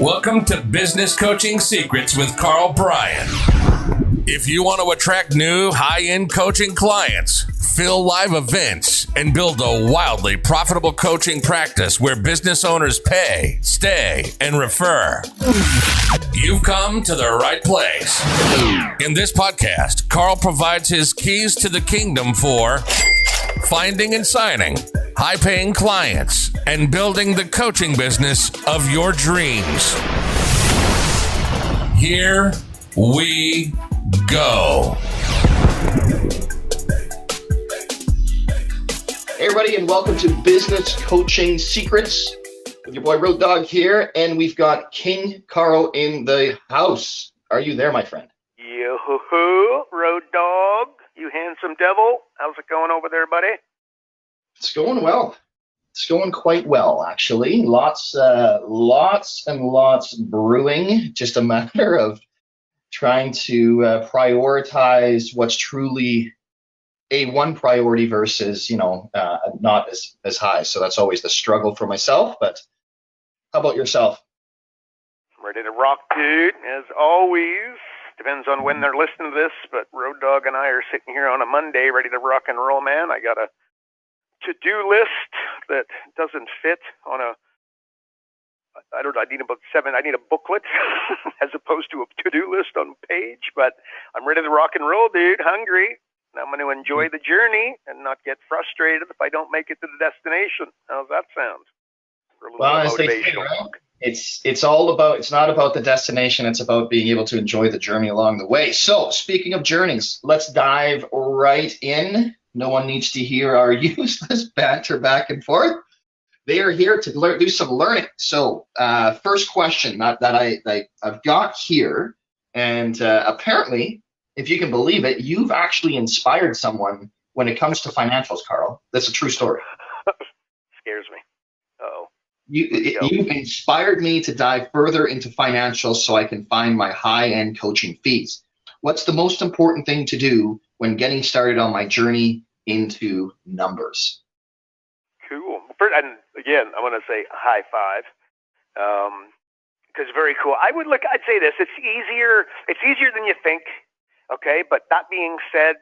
Welcome to Business Coaching Secrets with Karl Bryan. If you want to attract new high-end coaching clients, fill live events, and build a wildly profitable coaching practice where business owners pay, stay, and refer, you've come to the right place. In this podcast, Karl provides his keys to the kingdom for finding and signing high-paying clients and building the coaching business of your dreams. Here we go. Hey everybody, and welcome to Business Coaching Secrets with your boy Road Dogg here, and we've got King Karl in the house. Are you there, my friend? Yo-ho-ho, Road Dogg, you handsome devil. How's it going over there, buddy? It's going well. It's going quite well, actually. Lots and lots brewing. Just a matter of trying to prioritize what's truly A1 priority versus, not as high. So that's always the struggle for myself. But how about yourself? Ready to rock, dude, as always. Depends on when they're listening to this, but Road Dogg and I are sitting here on a Monday ready to rock and roll, man. I got a to-do list that doesn't fit on I need about 7. I need a booklet as opposed to a to-do list on page, but I'm ready to rock and roll, dude. Hungry. And I'm going to enjoy the journey and not get frustrated if I don't make it to the destination. How's that sound? For a little motivational talk. It's not about the destination. It's about being able to enjoy the journey along the way. So speaking of journeys, let's dive right in. No one needs to hear our useless banter back and forth. They are here to do some learning. So first question that I've got here, and apparently, if you can believe it, you've actually inspired someone when it comes to financials, Karl. That's a true story. Scares me. Uh-oh. You've inspired me to dive further into financials so I can find my high-end coaching fees. What's the most important thing to do when getting started on my journey into numbers? Cool. And again, I want to say high five, because very cool. I'd say this: it's easier than you think. Okay, but that being said,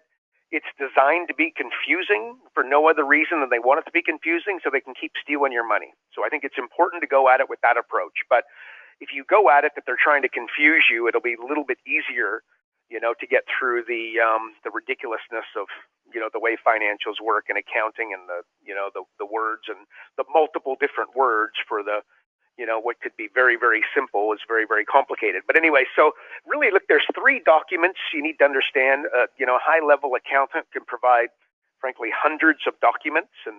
it's designed to be confusing for no other reason than they want it to be confusing, so they can keep stealing your money. So I think it's important to go at it with that approach. But if you go at it that they're trying to confuse you, it'll be a little bit easier, to get through the ridiculousness of, the way financials work and accounting and the words and the multiple different words for the, what could be very, very simple is very, very complicated. But anyway, so really, look, there's 3 documents you need to understand. A high-level accountant can provide, frankly, hundreds of documents, and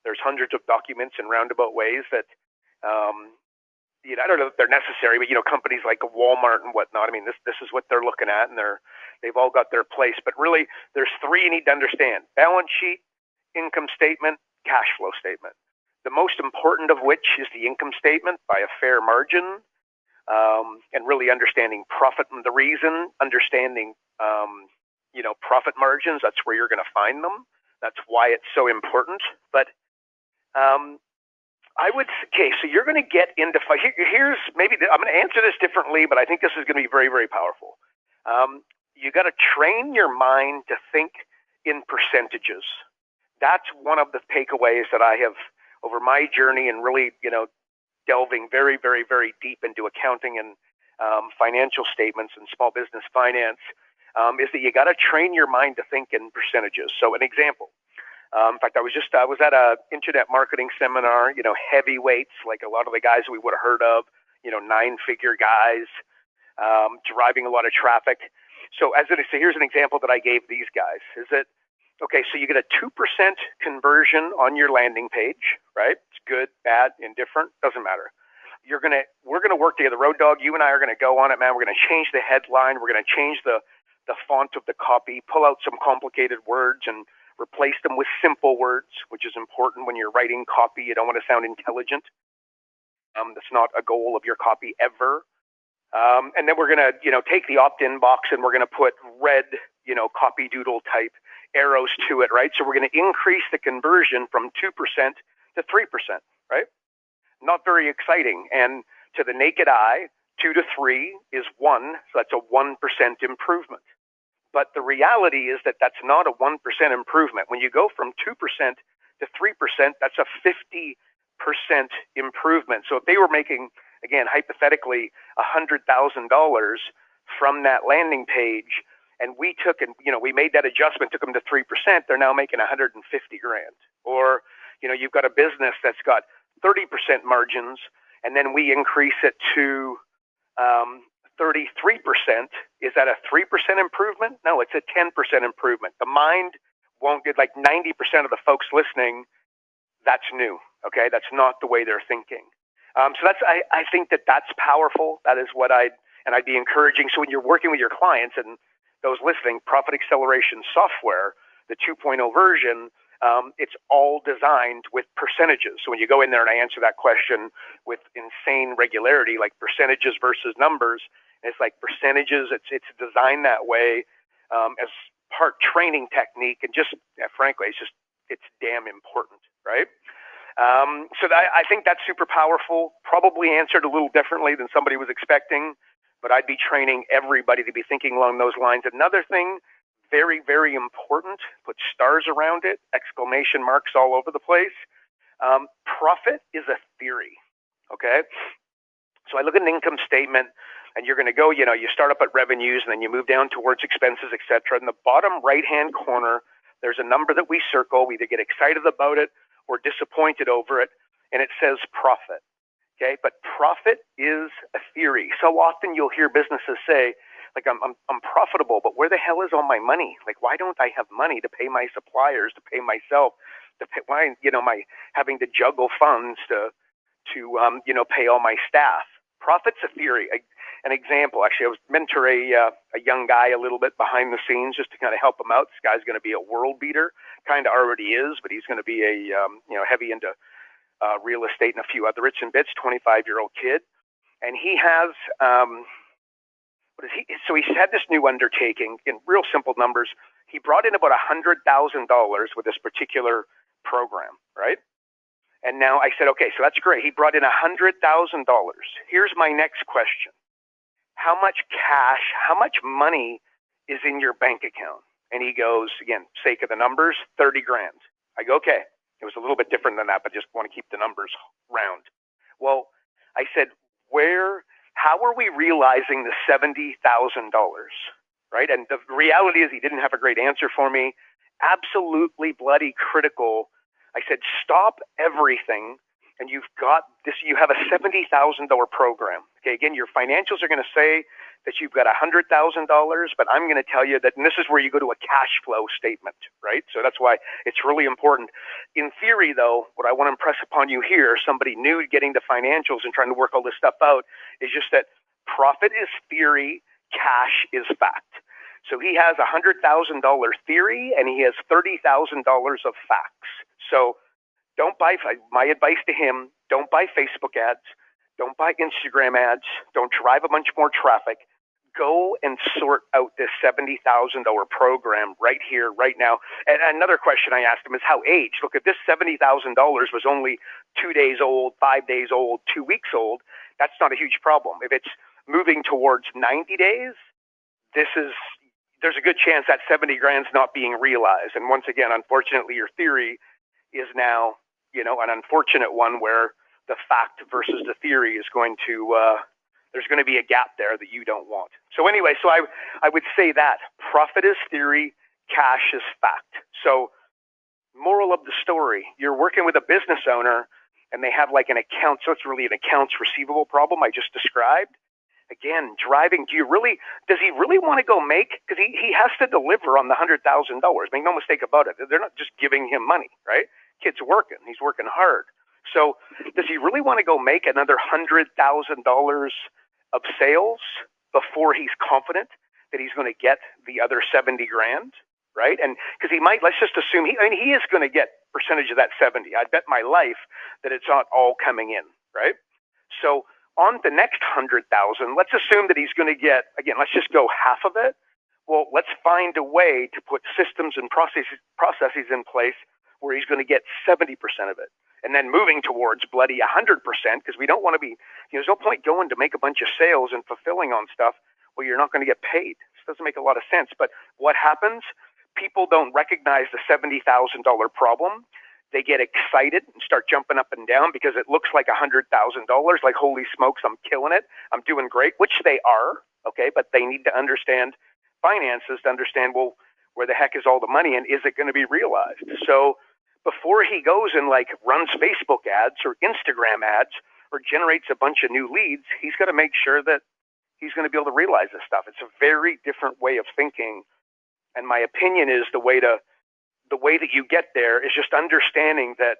there's hundreds of documents in roundabout ways that, I don't know if they're necessary, but, companies like Walmart and whatnot, I mean, this is what they're looking at, and they've all got their place. But really, there's 3 you need to understand: balance sheet, income statement, cash flow statement. The most important of which is the income statement by a fair margin, and really understanding profit and the reason, understanding, profit margins. That's where you're going to find them. That's why it's so important. But so you're going to get into, here's maybe, I'm going to answer this differently, but I think this is going to be very, very powerful. You got to train your mind to think in percentages. That's one of the takeaways that I have over my journey and really, delving very, very, very deep into accounting and financial statements and small business finance, is that you got to train your mind to think in percentages. So an example, in fact, I was at a internet marketing seminar, heavyweights, like a lot of the guys we would have heard of, 9-figure guys, driving a lot of traffic. So here's an example that I gave these guys, is that, okay, so you get a 2% conversion on your landing page, right? It's good, bad, indifferent, doesn't matter. We're going to work together. Road Dogg, you and I are going to go on it, man. We're going to change the headline. We're going to change the font of the copy, pull out some complicated words and replace them with simple words, which is important when you're writing copy. You don't want to sound intelligent. That's not a goal of your copy ever. And then we're going to, take the opt-in box and we're going to put red, copy doodle type arrows to it, right? So we're going to increase the conversion from 2% to 3%, right? Not very exciting. And to the naked eye, 2 to 3 is 1, so that's a 1% improvement. But the reality is that that's not a 1% improvement. When you go from 2% to 3%, that's a 50% improvement. So if they were making, again, hypothetically, $100,000 from that landing page, and we took and, we made that adjustment, took them to 3%, they're now making 150 grand. Or, you've got a business that's got 30% margins, and then we increase it to 33%. Is that a 3% improvement? No, it's a 10% improvement. The mind won't get, like 90% of the folks listening, that's new. Okay. That's not the way they're thinking. So I think that's powerful. That is what I'd be encouraging. So when you're working with your clients and those listening, Profit Acceleration Software, the 2.0 version, it's all designed with percentages. So when you go in there and I answer that question with insane regularity, like percentages versus numbers, it's like percentages. It's designed that way as part training technique, and just frankly, it's damn important, right? So I think that's super powerful. Probably answered a little differently than somebody was expecting, but I'd be training everybody to be thinking along those lines. Another thing, very, very important, put stars around it, exclamation marks all over the place. Profit is a theory, okay? So I look at an income statement, and you're going to go, you start up at revenues, and then you move down towards expenses, et cetera. In the bottom right-hand corner, there's a number that we circle. We either get excited about it or disappointed over it, and it says profit, okay? But profit is a theory. So often you'll hear businesses say, like, I'm profitable, but where the hell is all my money? Like, why don't I have money to pay my suppliers, to pay myself, to pay, why, my having to juggle funds to pay all my staff? Profit's a theory. An example, actually, I was mentor a young guy a little bit behind the scenes just to kind of help him out. This guy's going to be a world beater, kind of already is, but he's going to be a heavy into real estate and a few other bits and bits. 25-year-old kid, and he has so he's had this new undertaking in real simple numbers. He brought in about $100,000 with this particular program, right? And now I said, okay, so that's great. He brought in $100,000. Here's my next question. How much cash, how much money is in your bank account? And he goes, again, sake of the numbers, 30 grand. I go, okay. It was a little bit different than that, but just want to keep the numbers round. Well, I said, how are we realizing the $70,000, right? And the reality is he didn't have a great answer for me. Absolutely bloody critical. I said, stop everything, and you've got this. You have a $70,000 program. Okay, again, your financials are going to say that you've got $100,000, but I'm going to tell you that, and this is where you go to a cash flow statement, right? So that's why it's really important. In theory, though, what I want to impress upon you here, somebody new getting the financials and trying to work all this stuff out, is just that profit is theory, cash is fact. So he has a $100,000 theory, and he has $30,000 of facts. So don't buy, my advice to him, don't buy Facebook ads, don't buy Instagram ads, don't drive a bunch more traffic. Go and sort out this $70,000 program right here, right now. And another question I asked him is how aged? Look, if this $70,000 was only 2 days old, 5 days old, 2 weeks old, that's not a huge problem. If it's moving towards 90 days, there's a good chance that 70 grand's not being realized. And once again, unfortunately, your theory is now, an unfortunate one where the fact versus the theory is going to, there's going to be a gap there that you don't want. So anyway, so I would say that profit is theory, cash is fact. So moral of the story, you're working with a business owner and they have like an account. So it's really an accounts receivable problem I just described. Again, driving, does he really want to go make, because he has to deliver on the $100,000. Make no mistake about it. They're not just giving him money, right? Kid's working. He's working hard. So does he really want to go make another $100,000 of sales before he's confident that he's going to get the other 70 grand, right? And because he might, let's just assume he is going to get percentage of that 70. I bet my life that it's not all coming in, right? So on the next 100,000, let's assume that he's going to get, again, let's just go half of it. Well, let's find a way to put systems and processes in place where he's going to get 70% of it. and then moving towards bloody 100%, because we don't want to be, there's no point going to make a bunch of sales and fulfilling on stuff where you're not going to get paid. This doesn't make a lot of sense. But what happens? People don't recognize the $70,000 problem. They get excited and start jumping up and down because it looks like $100,000, like, holy smokes, I'm killing it, I'm doing great, which they are, okay, but they need to understand finances to understand, well, where the heck is all the money and is it going to be realized? So before he goes and like runs Facebook ads or Instagram ads or generates a bunch of new leads, he's got to make sure that he's going to be able to realize this stuff. It's a very different way of thinking. And my opinion is the way that you get there is just understanding that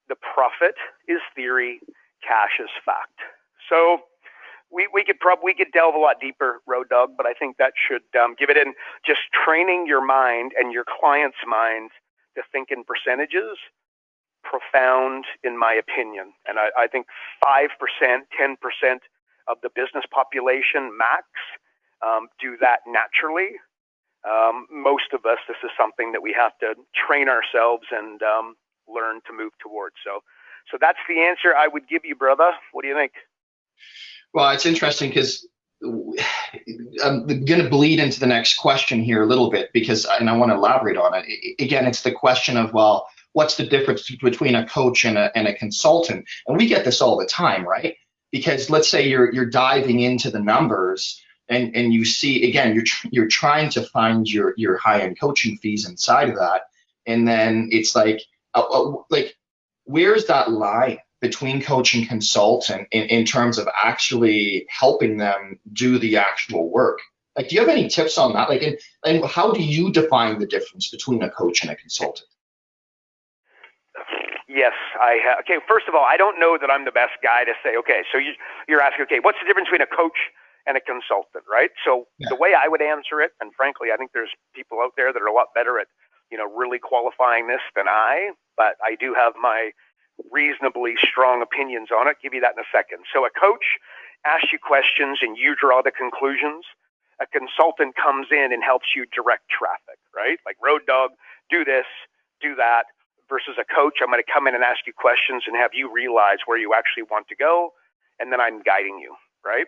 the profit is theory, cash is fact. So we could delve a lot deeper, Road Dog, but I think that should give it in. Just training your mind and your client's mind to think in percentages, profound in my opinion. And I think 5%, 10% of the business population max do that naturally. Most of us, this is something that we have to train ourselves and learn to move towards. So that's the answer I would give you, brother. What do you think? Well, it's interesting because I'm going to bleed into the next question here a little bit and I want to elaborate on it. Again, it's the question of, well, what's the difference between a coach and a consultant? And we get this all the time, right? Because let's say you're diving into the numbers and you see, again, you're trying to find your high-end coaching fees inside of that. And then it's like where's that line between coach and consultant in terms of actually helping them do the actual work? Like, do you have any tips on that? Like, and how do you define the difference between a coach and a consultant? Yes, I have. Okay, first of all, I don't know that I'm the best guy to say, okay, so you're asking, okay, what's the difference between a coach and a consultant, right? So yeah. The way I would answer it, and frankly, I think there's people out there that are a lot better at, really qualifying this than I, but I do have my reasonably strong opinions on it. Give you that in a second. So a coach asks you questions and you draw the conclusions. A consultant comes in and helps you direct traffic, right? Like, Road Dog, do this, do that. Versus a coach, I'm going to come in and ask you questions and have you realize where you actually want to go, and then I'm guiding you, right?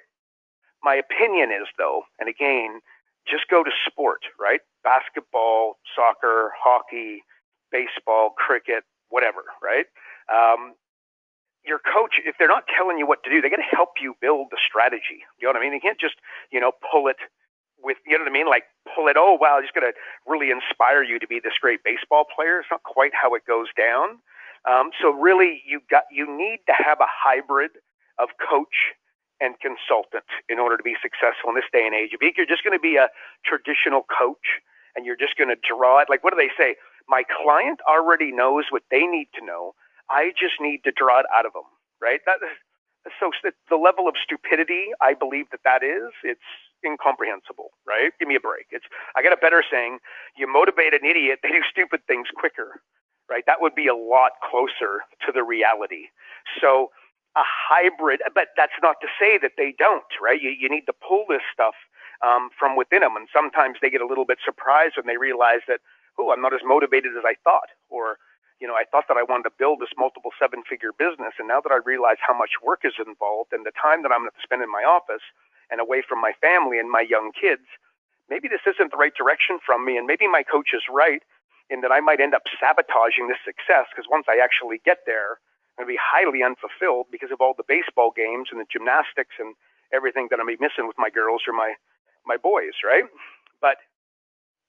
My opinion is, though, and again, just go to sport, right? Basketball, soccer, hockey, baseball, cricket, whatever, right? Your coach, if they're not telling you what to do, they're going to help you build the strategy. You know what I mean? You can't just, pull it with, you know what I mean? Like, pull it, oh, wow, it's going to really inspire you to be this great baseball player. It's not quite how it goes down. So really, you need to have a hybrid of coach and consultant in order to be successful in this day and age. If you're just going to be a traditional coach and you're just going to draw it, like, what do they say? My client already knows what they need to know. I just need to draw it out of them, right? So the level of stupidity, I believe that is, it's incomprehensible, right? Give me a break. I got a better saying, you motivate an idiot, they do stupid things quicker, right? That would be a lot closer to the reality. So a hybrid, but that's not to say that they don't, right? You need to pull this stuff from within them. And sometimes they get a little bit surprised when they realize that, oh, I'm not as motivated as I thought. Or, I thought that I wanted to build this multiple 7-figure business. And now that I realize how much work is involved and the time that I'm going to spend in my office and away from my family and my young kids, maybe this isn't the right direction from me. And maybe my coach is right in that I might end up sabotaging this success, because once I actually get there, I'm going to be highly unfulfilled because of all the baseball games and the gymnastics and everything that I'm going to be missing with my girls or my boys, right? But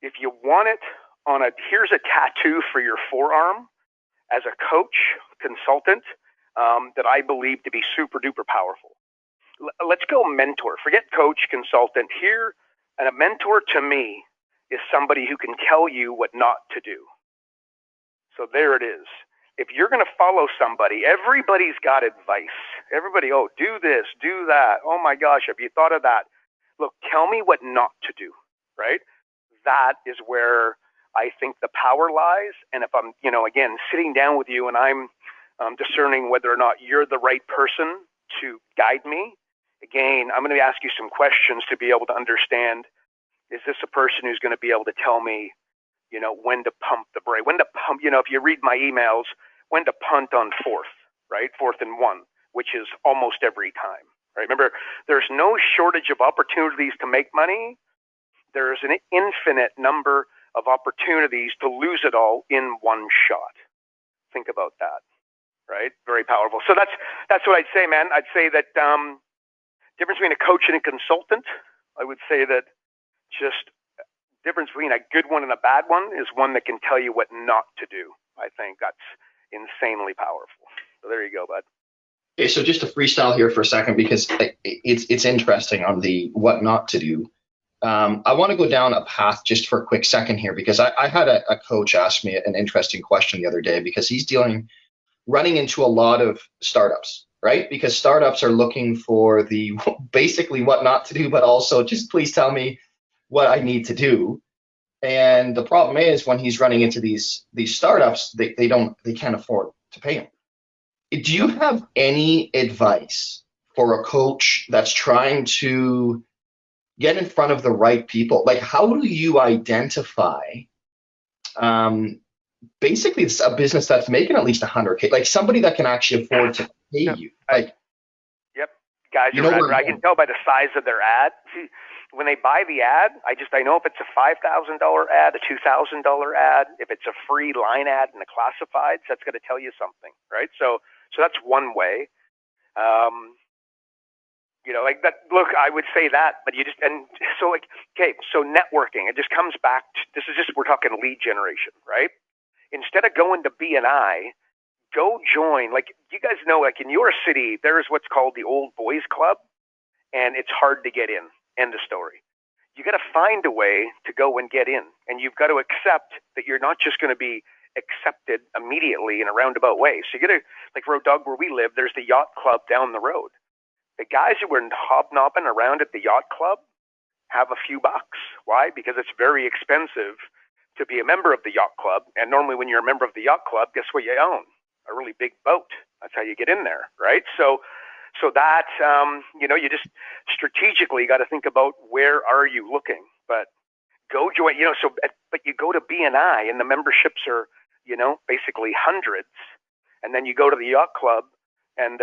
if you want it here's a tattoo for your forearm as a coach, consultant, that I believe to be super duper powerful. Let's go mentor. Forget coach, consultant. Here, and a mentor to me is somebody who can tell you what not to do. So there it is. If you're going to follow somebody, everybody's got advice. Everybody, oh, do this, do that. Oh my gosh, have you thought of that? Look, tell me what not to do, right? That is where I think the power lies. And if I'm, again, sitting down with you and I'm discerning whether or not you're the right person to guide me, again, I'm going to ask you some questions to be able to understand, is this a person who's going to be able to tell me, when to pump the brake, when to pump, if you read my emails, when to punt on fourth, right? 4th and 1, which is almost every time, right? Remember, there's no shortage of opportunities to make money. There's an infinite number of opportunities to lose it all in one shot. Think about that, right? Very powerful. So that's what I'd say, man. I'd say that difference between a coach and a consultant, I would say that just difference between a good one and a bad one is one that can tell you what not to do. I think that's insanely powerful. So there you go, bud. Okay, so just to freestyle here for a second, because it's interesting on the what not to do. I want to go down a path just for a quick second here, because I had a coach ask me an interesting question the other day, because he's running into a lot of startups, right? Because startups are looking for the basically what not to do, but also just please tell me what I need to do. And the problem is when he's running into these startups, they can't afford to pay him. Do you have any advice for a coach that's trying to get in front of the right people? Like, how do you identify basically it's a business that's making at least $100K, like somebody that can actually afford to pay you? Like, yep, guys, you know where I can tell by the size of their ad. See, when they buy the ad, I know if it's a $5,000 ad, a $2,000 ad, if it's a free line ad in the classifieds, that's going to tell you something, right? So that's one way. Like that. Look, I would say that, but so networking. It just comes back to, we're talking lead generation, right? Instead of going to BNI, go join. Like, you guys know, like in your city, there's what's called the Old Boys Club, and it's hard to get in. End of story. You got to find a way to go and get in, and you've got to accept that you're not just going to be accepted immediately in a roundabout way. So you got to, like Road Dog, where we live, there's the yacht club down the road. The guys who were hobnobbing around at the yacht club have a few bucks. Why? Because it's very expensive to be a member of the yacht club. And normally when you're a member of the yacht club, guess what you own? A really big boat. That's how you get in there, right? So that, you just strategically got to think about where are you looking. But go join, but you go to BNI and the memberships are, basically hundreds. And then you go to the yacht club and,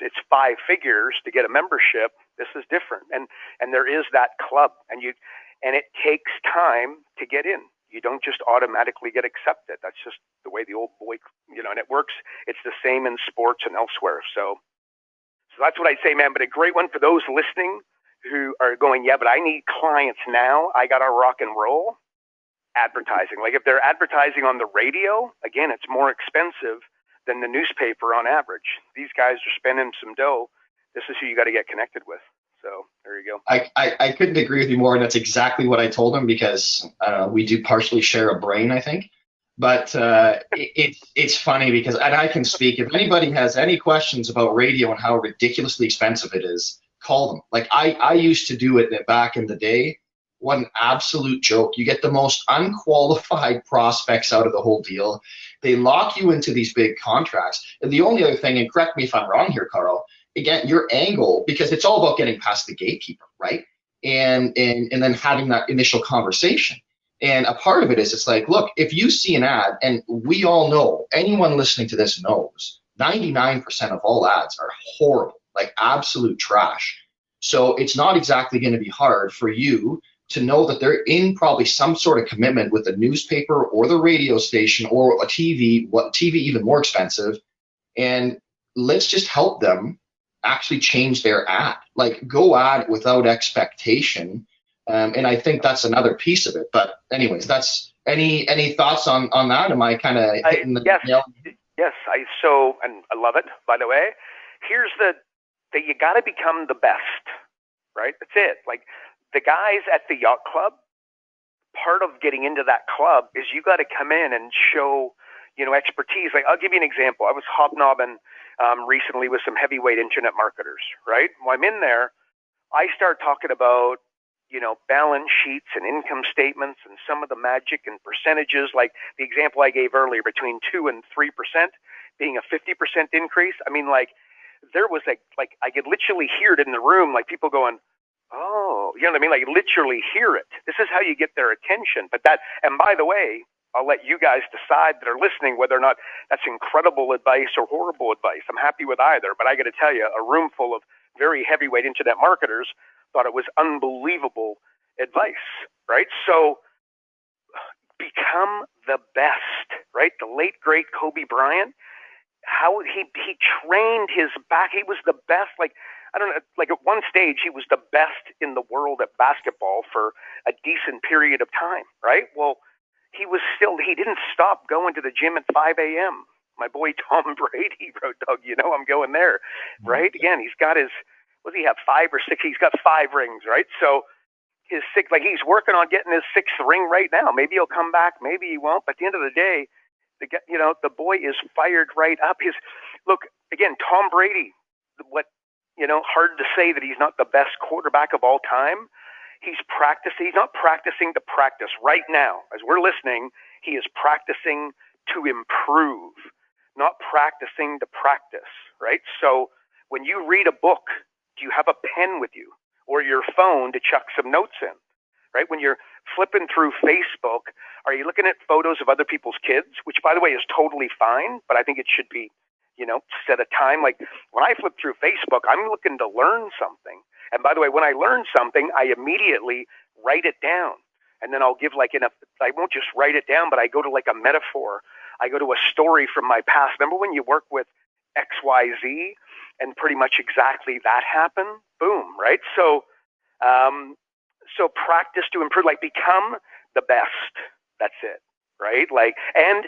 it's 5 figures to get a membership. This is different. And there is that club, and it takes time to get in. You don't just automatically get accepted. That's just the way the old boy, and it works. It's the same in sports and elsewhere. So that's what I'd say, man. But a great one for those listening who are going, yeah, but I need clients now. I got to rock and roll. Advertising. Like if they're advertising on the radio, again, it's more expensive than the newspaper on average. These guys are spending some dough. This is who you got to get connected with. So there you go. I couldn't agree with you more, and that's exactly what I told him, because we do partially share a brain, I think. But it's funny because, and I can speak, if anybody has any questions about radio and how ridiculously expensive it is, call them. Like I used to do it back in the day. What an absolute joke. You get the most unqualified prospects out of the whole deal. They lock you into these big contracts. And the only other thing, and correct me if I'm wrong here, Karl, again, your angle, because it's all about getting past the gatekeeper, right? And then having that initial conversation. And a part of it is, it's like, look, if you see an ad, and we all know, anyone listening to this knows, 99% of all ads are horrible, like absolute trash. So it's not exactly going to be hard for you to know that they're in probably some sort of commitment with the newspaper or the radio station or a TV, TV even more expensive. And let's just help them actually change their ad. Like, go ad without expectation. And I think that's another piece of it. But anyways, that's any thoughts on that? Am I kind of hitting the nail? Yes. I love it, by the way. Here's that you got to become the best, right? That's it. Like the guys at the yacht club, part of getting into that club is you got to come in and show, expertise. Like, I'll give you an example. I was hobnobbing recently with some heavyweight internet marketers, right? Well, I'm in there. I start talking about, balance sheets and income statements and some of the magic and percentages, like the example I gave earlier, between 2 and 3% being a 50% increase. I mean, like, there was like I could literally hear it in the room, like people going, oh, you know what I mean? Like, literally hear it. This is how you get their attention. But and by the way, I'll let you guys decide that are listening whether or not that's incredible advice or horrible advice. I'm happy with either, but I got to tell you, a room full of very heavyweight internet marketers thought it was unbelievable advice, right? So become the best, right? The late, great Kobe Bryant, how he trained his back. He was the best. Like, I don't know, like at one stage, he was the best in the world at basketball for a decent period of time, right? Well, he didn't stop going to the gym at 5 a.m. My boy Tom Brady, Road Dog, I'm going there, right? Again, he's got what does he have, 5 or 6? He's got 5 rings, right? So his 6, like he's working on getting his 6th ring right now. Maybe he'll come back, maybe he won't. But at the end of the day, the boy is fired right up. Look, again, Tom Brady, hard to say that he's not the best quarterback of all time. He's not practicing to practice right now. As we're listening, he is practicing to improve, not practicing to practice, right? So when you read a book, do you have a pen with you or your phone to chuck some notes in, right? When you're flipping through Facebook, are you looking at photos of other people's kids, which, by the way, is totally fine, but I think it should be, set a time. Like when I flip through Facebook, I'm looking to learn something. And by the way, when I learn something, I immediately write it down. And then I'll give I won't just write it down, but I go to like a metaphor. I go to a story from my past. Remember when you work with XYZ and pretty much exactly that happened? Boom, right? So practice to improve, like become the best. That's it, right? Like, and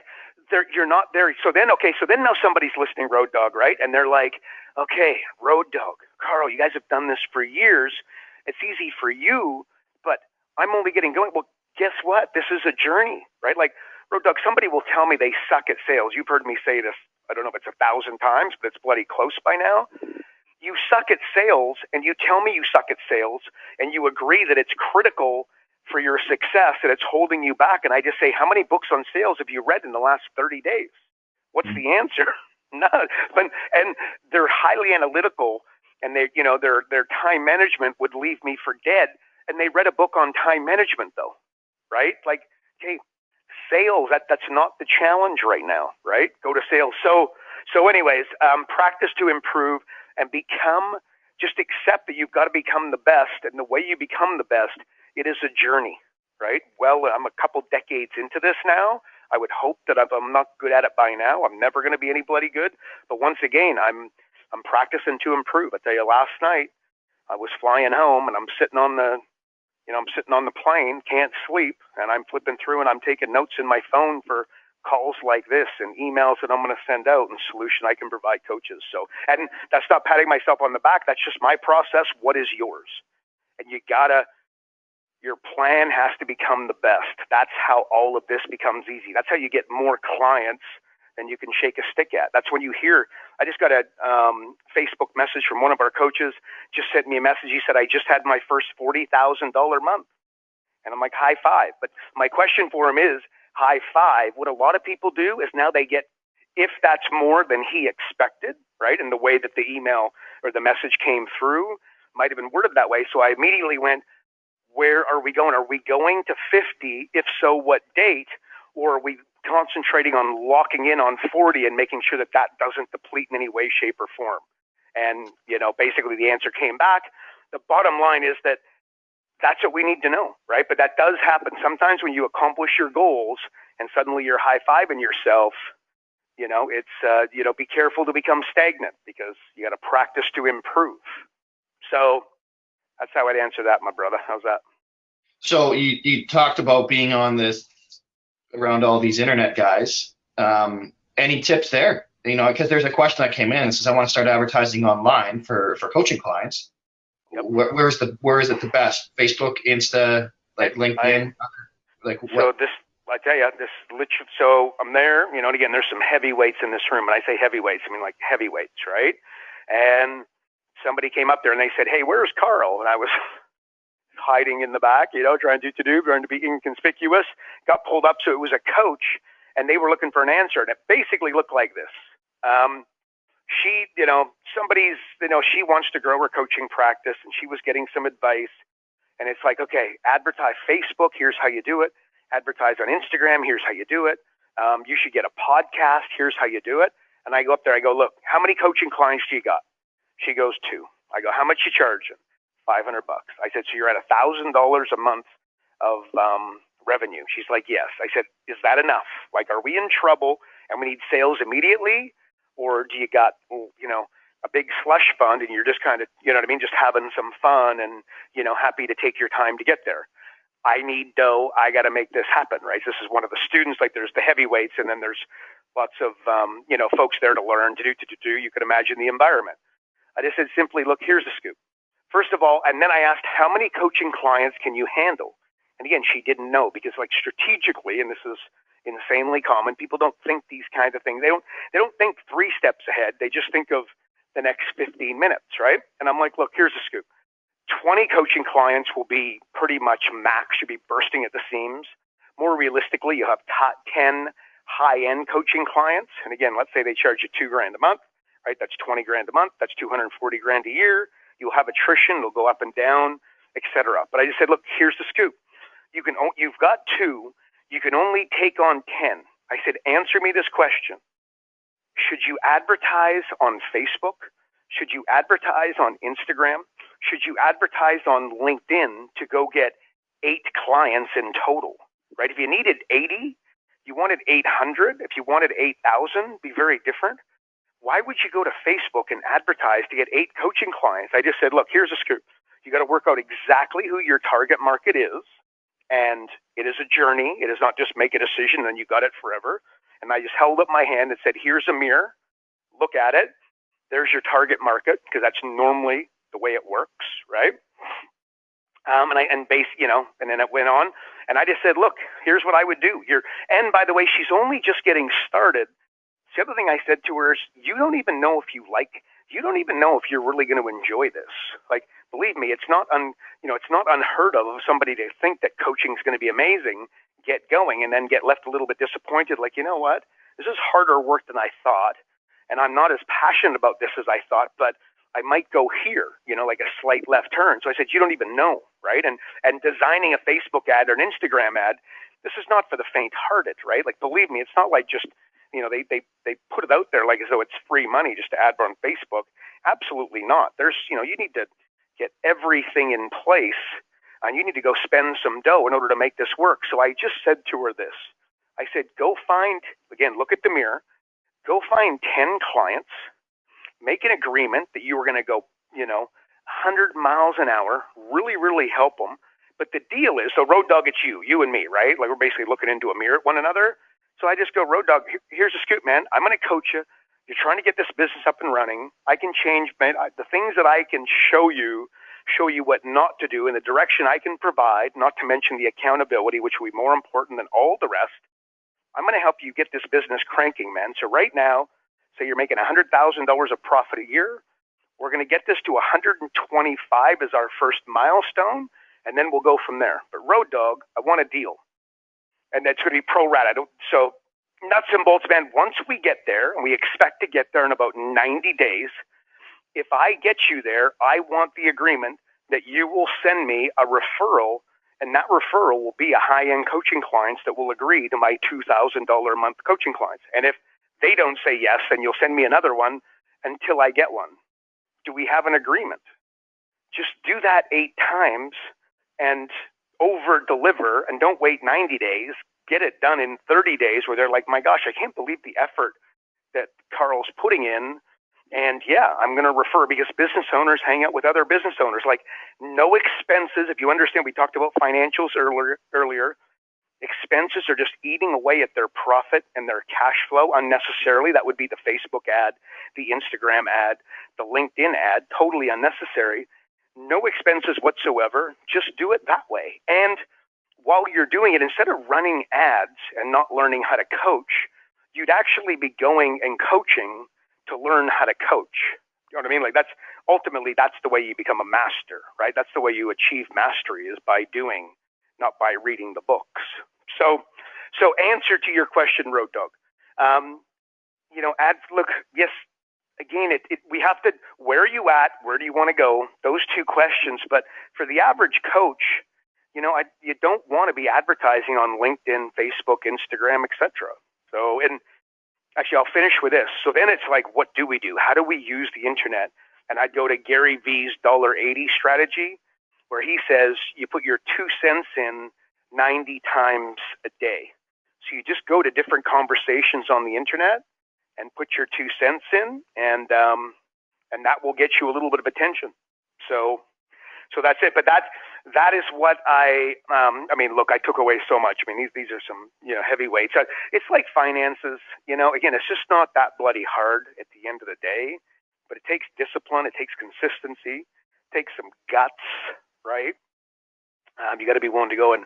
you're not there. So then now somebody's listening, Road Dog, right? And they're like, okay, Road Dog, Karl, you guys have done this for years. It's easy for you, but I'm only getting going. Well, guess what? This is a journey, right? Like, Road Dog, somebody will tell me they suck at sales. You've heard me say this, I don't know if it's 1,000 times, but it's bloody close by now. You suck at sales, and you tell me you suck at sales, and you agree that it's critical for your success and it's holding you back. And I just say, how many books on sales have you read in the last 30 days? What's the answer? None. And they're highly analytical, and their time management would leave me for dead. And they read a book on time management, though, right? Like, hey, sales, that's not the challenge right now, right? Go to sales. So anyways, practice to improve and just accept that you've got to become the best. And the way you become the best, it is a journey, right? Well, I'm a couple decades into this now. I would hope that if I'm not good at it by now, I'm never going to be any bloody good. But once again, I'm practicing to improve. I tell you, last night I was flying home and I'm sitting on the plane, can't sleep, and I'm flipping through and I'm taking notes in my phone for calls like this and emails that I'm going to send out and solution I can provide coaches. So, and that's not patting myself on the back. That's just my process. What is yours? And your plan has to become the best. That's how all of this becomes easy. That's how you get more clients than you can shake a stick at. That's when you hear, I just got a Facebook message from one of our coaches, just sent me a message. He said, I just had my first $40,000 month. And I'm like, high five. But my question for him is, high five. What a lot of people do is now they get, if that's more than he expected, right? And the way that the email or the message came through might have been worded that way. So I immediately went, where are we going? Are we going to 50? If so, what date? Or are we concentrating on locking in on 40 and making sure that doesn't deplete in any way, shape, or form? And, basically the answer came back. The bottom line is that that's what we need to know, right? But that does happen sometimes when you accomplish your goals and suddenly you're high-fiving yourself. It's, be careful to become stagnant because you got to practice to improve. So that's how I'd answer that, my brother. How's that? So you talked about being on this around all these internet guys. Any tips there? Because there's a question that came in that says, I want to start advertising online for coaching clients. Yep. Where is it the best? Facebook, Insta, like LinkedIn? I tell you, so I'm there, and again, there's some heavyweights in this room. And I say heavyweights, I mean like heavyweights, right? And somebody came up there and they said, hey, where's Karl? And I was hiding in the back, trying to be inconspicuous, got pulled up. So it was a coach and they were looking for an answer. And it basically looked like this. She, she wants to grow her coaching practice and she was getting some advice. And it's like, okay, advertise Facebook. Here's how you do it. advertise on Instagram. Here's how you do it. You should get a podcast. Here's how you do it. And I go up there. I go, look, how many coaching clients do you got? She goes, 2. I go, how much you charging? $500. I said, so you're at $1,000 a month of revenue. She's like, yes. I said, is that enough? Like, are we in trouble and we need sales immediately? Or do you got, a big slush fund and you're just kind of, just having some fun and, happy to take your time to get there? I need dough. I got to make this happen, right? This is one of the students. Like, there's the heavyweights and then there's lots of, folks there to learn, to do. You can imagine the environment. I just said simply, look, here's the scoop. First of all, and then I asked, how many coaching clients can you handle? And again, she didn't know, because like strategically, and this is insanely common, people don't think these kinds of things. They don't think 3 steps ahead. They just think of the next 15 minutes, right? And I'm like, look, here's the scoop. 20 coaching clients will be pretty much max, should be bursting at the seams. More realistically, you have 10 high-end coaching clients. And again, let's say they charge you $2,000 a month, right? That's $20,000 a month. That's $240,000 a year. You'll have attrition. It'll go up and down, etc. But I just said, look, here's the scoop. You've got 2. You can only take on 10. I said, answer me this question. Should you advertise on Facebook? Should you advertise on Instagram? Should you advertise on LinkedIn to go get 8 clients in total, right? If you needed 80, you wanted 800. If you wanted 8,000, be very different. Why would you go to Facebook and advertise to get 8 coaching clients? I just said, look, here's a scoop. You got to work out exactly who your target market is. And it is a journey. It is not just make a decision and you got it forever. And I just held up my hand and said, here's a mirror. Look at it. There's your target market, because that's normally the way it works, right? And then it went on. And I just said, look, here's what I would do here. And by the way, she's only just getting started. The other thing I said to her is, you don't even know if you're really going to enjoy this. Like, believe me, it's not unheard of somebody to think that coaching is going to be amazing, get going, and then get left a little bit disappointed. Like, you know what? This is harder work than I thought. And I'm not as passionate about this as I thought, but I might go here, like a slight left turn. So I said, you don't even know, right? And designing a Facebook ad or an Instagram ad, this is not for the faint-hearted, right? Like, believe me, it's not like just, they put it out there like as though it's free money just to ad on Facebook. Absolutely not. There's, you need to get everything in place, and you need to go spend some dough in order to make this work. So I just said to her this. I said, go find, again, look at the mirror, go find 10 clients, make an agreement that you were going to go, 100 miles an hour, really, really help them. But the deal is, so Road Dog, it's you and me, right? Like, we're basically looking into a mirror at one another. So I just go, Road Dog, here's a scoop, man. I'm going to coach you. You're trying to get this business up and running. I can change, man, the things that I can show you what not to do in the direction I can provide, not to mention the accountability, which will be more important than all the rest. I'm going to help you get this business cranking, man. So right now, say you're making $100,000 of profit a year. We're going to get this to 125 as our first milestone, and then we'll go from there. But Road Dog, I want a deal. And that's going to be pro rata. So nuts and bolts, man, once we get there, and we expect to get there in about 90 days, if I get you there, I want the agreement that you will send me a referral, and that referral will be a high-end coaching clients that will agree to my $2,000 a month coaching clients. And if they don't say yes, then you'll send me another one until I get one. Do we have an agreement? Just do that 8 times and over-deliver, and don't wait 90 days. Get it done in 30 days where they're like, my gosh, I can't believe the effort that Karl's putting in. And yeah, I'm going to refer, because business owners hang out with other business owners. Like, no expenses. If you understand, we talked about financials earlier. Expenses are just eating away at their profit and their cash flow unnecessarily. That would be the Facebook ad, the Instagram ad, the LinkedIn ad, totally unnecessary. No expenses whatsoever. Just do it that way. And while you're doing it, instead of running ads and not learning how to coach, you'd actually be going and coaching to learn how to coach. You know what I mean? Like, that's the way you become a master, right? That's the way you achieve mastery, is by doing, not by reading the books. So answer to your question, Road Dog. Ads, look, yes, again, we have to, where are you at? Where do you want to go? Those 2 questions. But for the average coach, you don't want to be advertising on LinkedIn, Facebook, Instagram, etc. So, and actually, I'll finish with this. So then it's like, what do we do? How do we use the internet? And I'd go to Gary V's $80 strategy, where he says you put your 2 cents in 90 times a day. So you just go to different conversations on the internet and put your 2 cents in, and that will get you a little bit of attention. So that's it. But that is what I mean, look, I took away so much. I mean, these are some, heavyweights. It's like finances, again, it's just not that bloody hard at the end of the day, but it takes discipline. It takes consistency, it takes some guts, right? You got to be willing to go and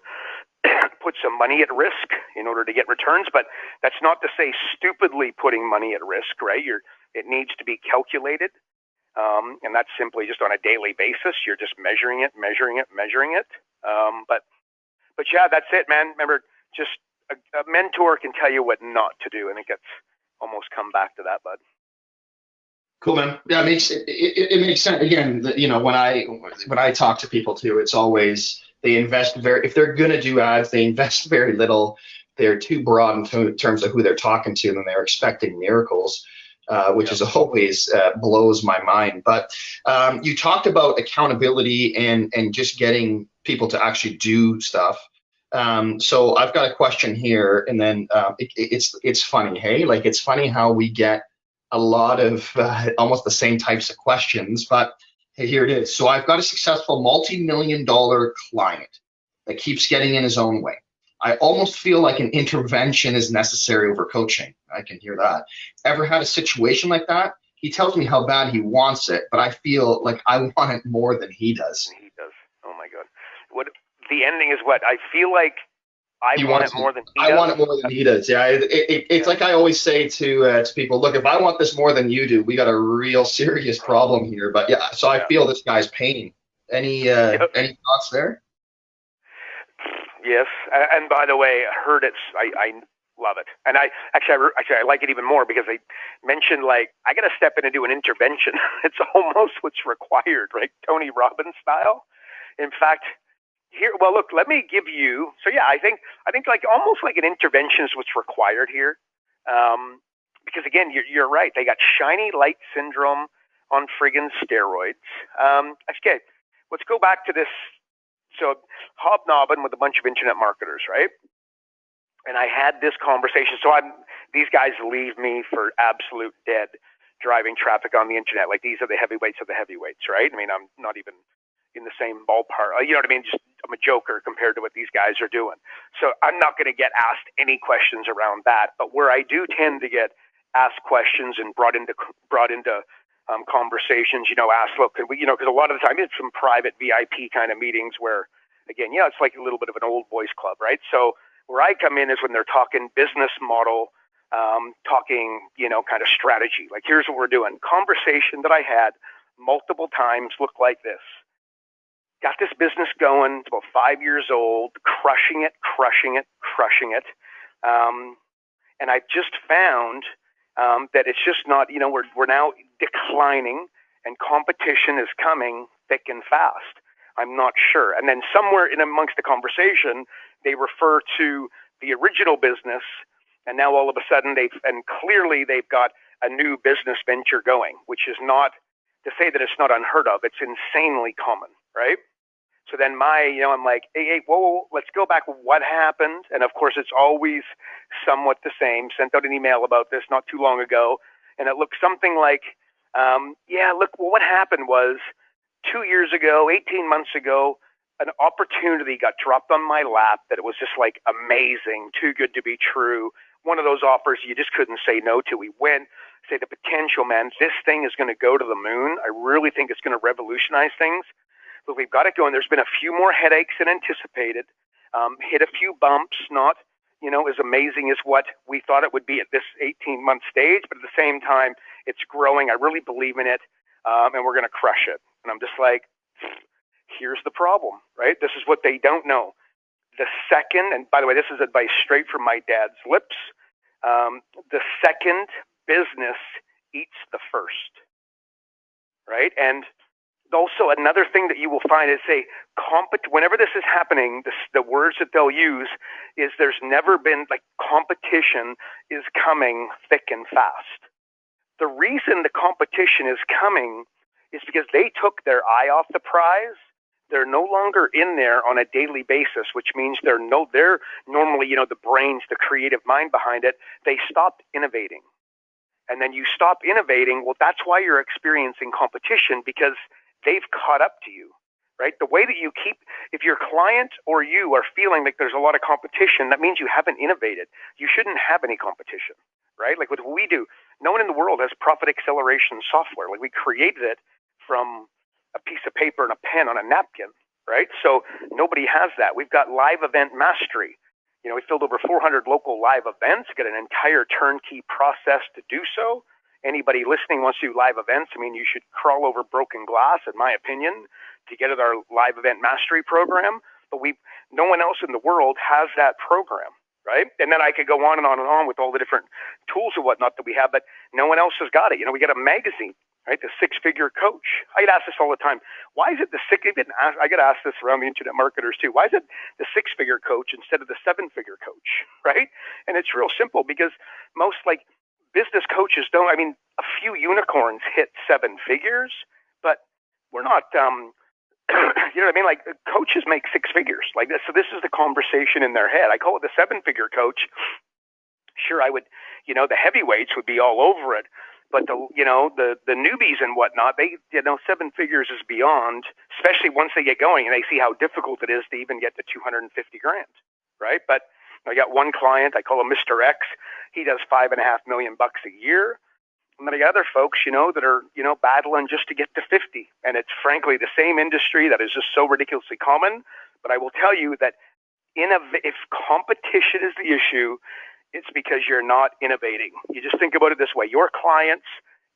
put some money at risk in order to get returns, but that's not to say stupidly putting money at risk, right? It needs to be calculated. And that's simply just on a daily basis. You're just measuring it. But yeah, that's it, man. Remember, just a mentor can tell you what not to do. I think that's almost come back to that, bud. Cool, man. Yeah, it makes sense. Again, when I talk to people too, it's always they invest if they're going to do ads, they invest very little. They're too broad in terms of who they're talking to, and they're expecting miracles. Which is always blows my mind. But you talked about accountability and just getting people to actually do stuff. So I've got a question here, and then it's funny, hey? Like, it's funny how we get a lot of almost the same types of questions, but hey, here it is. So I've got a successful multi-million-dollar client that keeps getting in his own way. I almost feel like an intervention is necessary over coaching. I can hear that. Ever had a situation like that? He tells me how bad he wants it, but I feel like I want it more than he does. He does. Oh my God. What the ending is? What I feel like I want it more than he does. I want it more than he does. Yeah, it's like I always say to people, look, if I want this more than you do, we got a real serious problem here. But yeah, so I feel this guy's pain. Any thoughts there? Yes, and by the way, I heard it. I love it, and I like it even more because they mentioned, like, I got to step in and do an intervention. It's almost what's required, right? Tony Robbins style. In fact, here, well, look, let me give you. So yeah, I think like almost like an intervention is what's required here, because again, you're right. They got shiny light syndrome on friggin' steroids. Okay, let's go back to this. So hobnobbing with a bunch of internet marketers, right? And I had this conversation. So these guys leave me for absolute dead driving traffic on the internet. Like, these are the heavyweights of the heavyweights, right? I mean, I'm not even in the same ballpark. You know what I mean? Just, I'm a joker compared to what these guys are doing. So I'm not going to get asked any questions around that. But where I do tend to get asked questions and brought into conversations, ask, look, could we, because a lot of the time it's some private VIP kind of meetings where, again, it's like a little bit of an old boys club, right? So where I come in is when they're talking business model, talking, kind of strategy. Like, here's what we're doing. Conversation that I had multiple times looked like this. Got this business going. It's about 5 years old, crushing it. And I just found that it's just not, we're now declining, and competition is coming thick and fast. I'm not sure. And then somewhere in amongst the conversation, they refer to the original business, and now all of a sudden clearly they've got a new business venture going, which is not to say that it's not unheard of. It's insanely common, right? So then I'm like, hey, whoa, let's go back. What happened? And of course, it's always somewhat the same. Sent out an email about this not too long ago, and it looked something like, what happened was 2 years ago, 18 months ago, an opportunity got dropped on my lap that it was just like amazing, too good to be true. One of those offers you just couldn't say no to. We went, say the potential, man, this thing is going to go to the moon. I really think it's going to revolutionize things. But we've got it going. There's been a few more headaches than anticipated, hit a few bumps, not, as amazing as what we thought it would be at this 18-month stage, but at the same time, it's growing. I really believe in it, and we're going to crush it. And I'm just like, here's the problem, right? This is what they don't know. The second, and by the way, this is advice straight from my dad's lips, the second business eats the first, right? And Also, another thing that you will find is whenever this is happening, the words that they'll use is there's never been, like, competition is coming thick and fast. The reason the competition is coming is because they took their eye off the prize. They're no longer in there on a daily basis, which means they're normally, the brains, the creative mind behind it. They stopped innovating. And then you stop innovating. Well, that's why you're experiencing competition, because they've caught up to you, right? The way that if your client or you are feeling like there's a lot of competition, that means you haven't innovated. You shouldn't have any competition, right? Like with what we do, no one in the world has profit acceleration software. Like, we created it from a piece of paper and a pen on a napkin, right? So nobody has that. We've got live event mastery. We filled over 400 local live events, got an entire turnkey process to do so. Anybody listening wants to do live events, you should crawl over broken glass, in my opinion, to get at our live event mastery program. But no one else in the world has that program, right? And then I could go on and on and on with all the different tools and whatnot that we have, but no one else has got it. We got a magazine, right? The Six-Figure Coach. I get asked this all the time. Why is it I get asked this around the internet marketers too. Why is it the Six-Figure Coach instead of the Seven-Figure Coach, right? And it's real simple, because most, like, business coaches don't. A few unicorns hit seven figures, but we're not. Like, coaches make six figures. Like this. So this is the conversation in their head. I call it the Seven-Figure Coach. Sure, I would. The heavyweights would be all over it. But the newbies and whatnot, they, seven figures is beyond, especially once they get going and they see how difficult it is to even get to $250,000, right? But I got one client, I call him Mr. X. He does $5.5 million a year. And then I got other folks, that are, battling just to get to 50. And it's frankly the same industry that is just so ridiculously common. But I will tell you that if competition is the issue, it's because you're not innovating. You just think about it this way. Your clients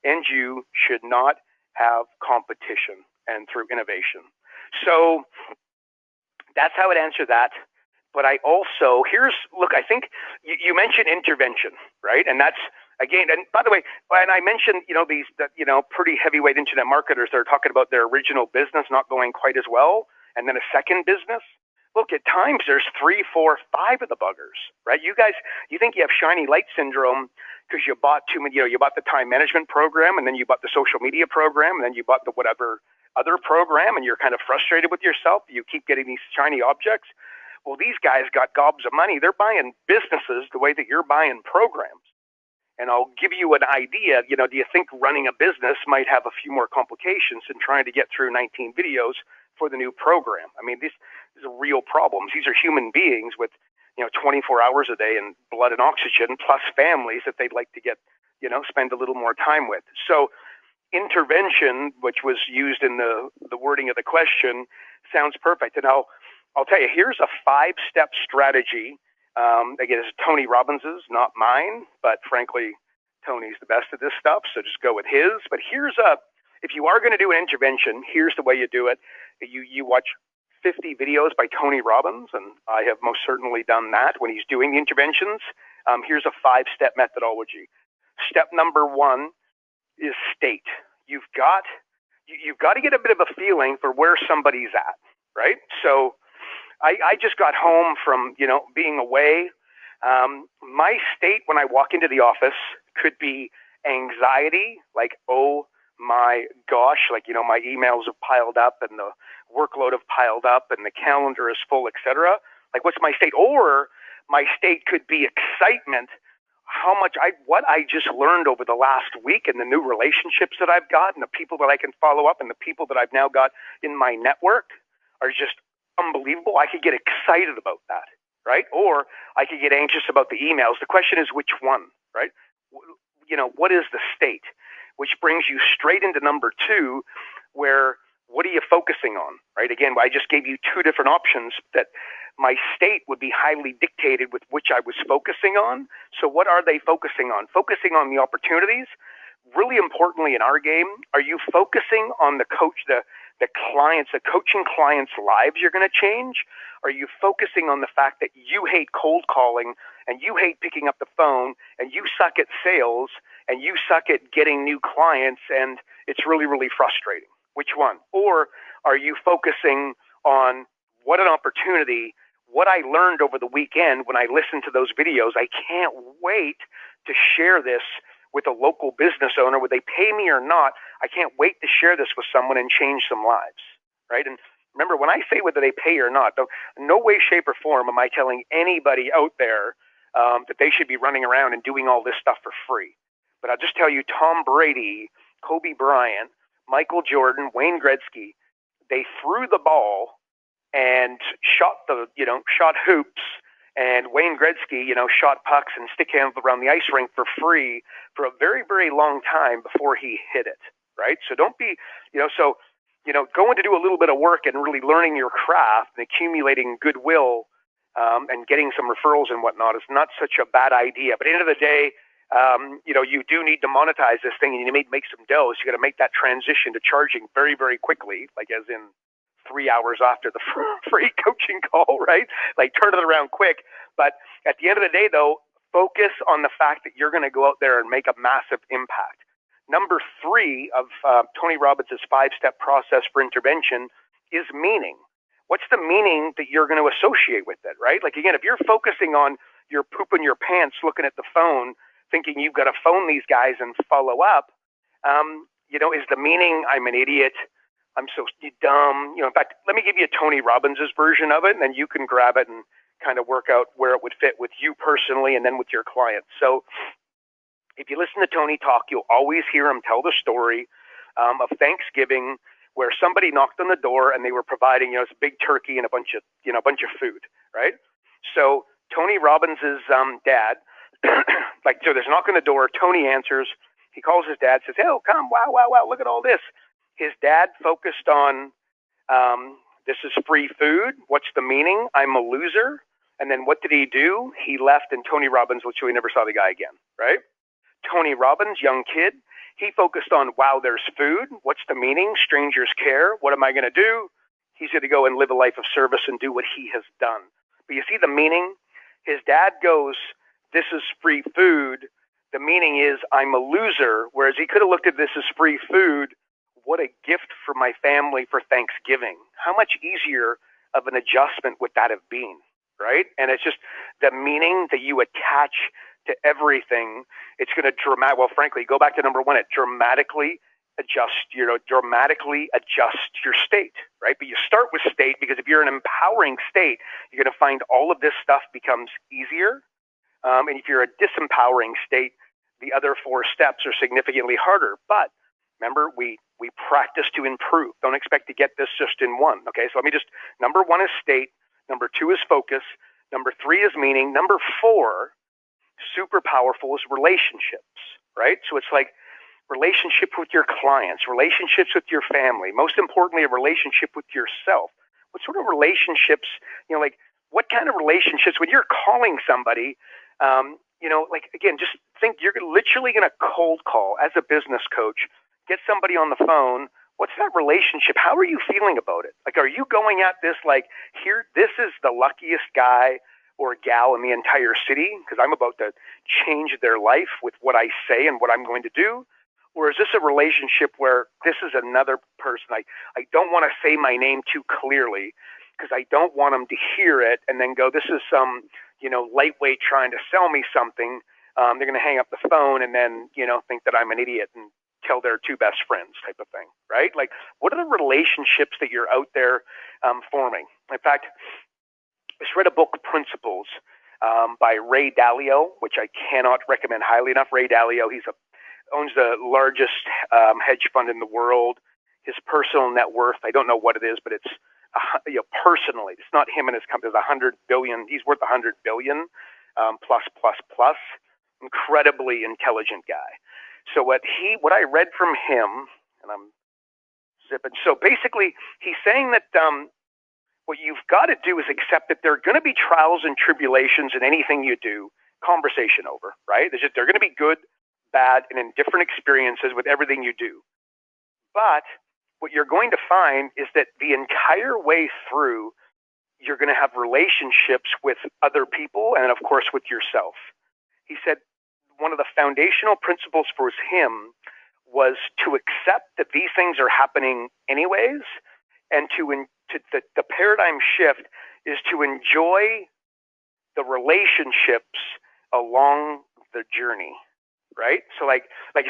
and you should not have competition and through innovation. So that's how I'd answer that. But I also, I think you mentioned intervention, right? And that's, again, and by the way, and I mentioned, these, pretty heavyweight internet marketers that are talking about their original business not going quite as well, and then a second business. Look, at times there's 3, 4, 5 of the buggers, right? You guys, you think you have shiny light syndrome because you bought too many, you bought the time management program, and then you bought the social media program, and then you bought the whatever other program, and you're kind of frustrated with yourself. You keep getting these shiny objects. Well, these guys got gobs of money. They're buying businesses the way that you're buying programs. And I'll give you an idea. Do you think running a business might have a few more complications than trying to get through 19 videos for the new program? These are real problems. These are human beings with, 24 hours a day and blood and oxygen, plus families that they'd like to get, spend a little more time with. So intervention, which was used in the wording of the question, sounds perfect. And I'll tell you, here's a 5-step strategy. Again, it's Tony Robbins's, not mine, but frankly, Tony's the best at this stuff, so just go with his. But if you are going to do an intervention, here's the way you do it. You watch 50 videos by Tony Robbins, and I have most certainly done that when he's doing the interventions. Here's a 5-step methodology. Step number 1 is state. You've got to get a bit of a feeling for where somebody's at, right? So I just got home from, being away. My state when I walk into the office could be anxiety, like, oh my gosh, like, my emails have piled up and the workload have piled up and the calendar is full, etc. Like, what's my state? Or my state could be excitement, what I just learned over the last week and the new relationships that I've got and the people that I can follow up and the people that I've now got in my network are just unbelievable. I could get excited about that, right? Or I could get anxious about the emails. The question is which one, right? What is the state? Which brings you straight into number 2, where what are you focusing on, right? Again, I just gave you 2 different options that my state would be highly dictated with which I was focusing on. So what are they focusing on? Focusing on the opportunities. Really importantly in our game, are you focusing on the coaching clients' lives you're going to change? Are you focusing on the fact that you hate cold calling and you hate picking up the phone and you suck at sales and you suck at getting new clients and it's really, really frustrating, Which one? Or are you focusing on what an opportunity, what I learned over the weekend when I listened to those videos? I can't wait to share this with a local business owner, whether they pay me or not. I can't wait to share this with someone and change some lives, right? And remember, when I say whether they pay or not, no way, shape, or form am I telling anybody out there that they should be running around and doing all this stuff for free. But I'll just tell you, Tom Brady, Kobe Bryant, Michael Jordan, Wayne Gretzky, they threw the ball and shot hoops, and Wayne Gretzky, shot pucks and stick handles around the ice rink for free for a very, very long time before he hit it, right? So don't be, going to do a little bit of work and really learning your craft and accumulating goodwill and getting some referrals and whatnot is not such a bad idea. But at the end of the day, you do need to monetize this thing, and you need to make some dough. So you got to make that transition to charging very, very quickly, like as in 3 hours after the free coaching call, right? Like turn it around quick. But at the end of the day, though, focus on the fact that you're going to go out there and make a massive impact. Number 3 of Tony Robbins' 5-step process for intervention is meaning. What's the meaning that you're going to associate with it, right? Like, again, if you're focusing on your poop in your pants, looking at the phone, thinking you've got to phone these guys and follow up, is the meaning, I'm an idiot, I'm so dumb. In fact, let me give you Tony Robbins' version of it, and then you can grab it and kind of work out where it would fit with you personally and then with your clients. So if you listen to Tony talk, you'll always hear him tell the story of Thanksgiving, where somebody knocked on the door and they were providing, this big turkey and a bunch of food, right? So Tony Robbins' dad, so there's a knock on the door. Tony answers. He calls his dad, says, "Hey, oh, come, wow, look at all this." His dad focused on, this is free food. What's the meaning? I'm a loser. And then what did he do? He left, and Tony Robbins, which we never saw the guy again, right? Tony Robbins, young kid, he focused on, wow, there's food. What's the meaning? Strangers care. What am I going to do? He's going to go and live a life of service and do what he has done. But you see the meaning? His dad goes, this is free food. The meaning is, I'm a loser. Whereas he could have looked at this as free food. What a gift for my family for Thanksgiving. How much easier of an adjustment would that have been, right? And it's just the meaning that you attach to everything. It's going to frankly, go back to number 1. It dramatically adjust your state, right? But you start with state, because if you're in an empowering state, you're going to find all of this stuff becomes easier. And if you're a disempowering state, the other 4 steps are significantly harder. But remember, we practice to improve. Don't expect to get this just in one. Okay, so number 1 is state. Number 2 is focus. Number 3 is meaning. Number 4, super powerful, is relationships, right? So it's like relationship with your clients, relationships with your family, most importantly, a relationship with yourself. What sort of relationships, what kind of relationships, when you're calling somebody, again, just think you're literally going to cold call as a business coach, get somebody on the phone. What's that relationship? How are you feeling about it? Like, are you going at this like, here, this is the luckiest guy or gal in the entire city because I'm about to change their life with what I say and what I'm going to do? Or is this a relationship where this is another person? I don't want to say my name too clearly because I don't want them to hear it and then go, this is some, lightweight trying to sell me something. They're going to hang up the phone and then, think that I'm an idiot and tell their 2 best friends type of thing, right? Like, what are the relationships that you're out there forming? In fact, I just read a book, Principles, by Ray Dalio, which I cannot recommend highly enough. Ray Dalio, owns the largest hedge fund in the world. His personal net worth, I don't know what it is, but it's personally, it's not him and his company. It's $100 billion. He's worth $100 billion plus. Incredibly intelligent guy. So what I read from him, and I'm zipping. So basically, he's saying that what you've got to do is accept that there are going to be trials and tribulations in anything you do. Conversation over, right? They're going to be good, bad, and indifferent experiences with everything you do. But what you're going to find is that the entire way through, you're going to have relationships with other people and, of course, with yourself. He said one of the foundational principles for him was to accept that these things are happening anyways, and the paradigm shift is to enjoy the relationships along the journey, right? So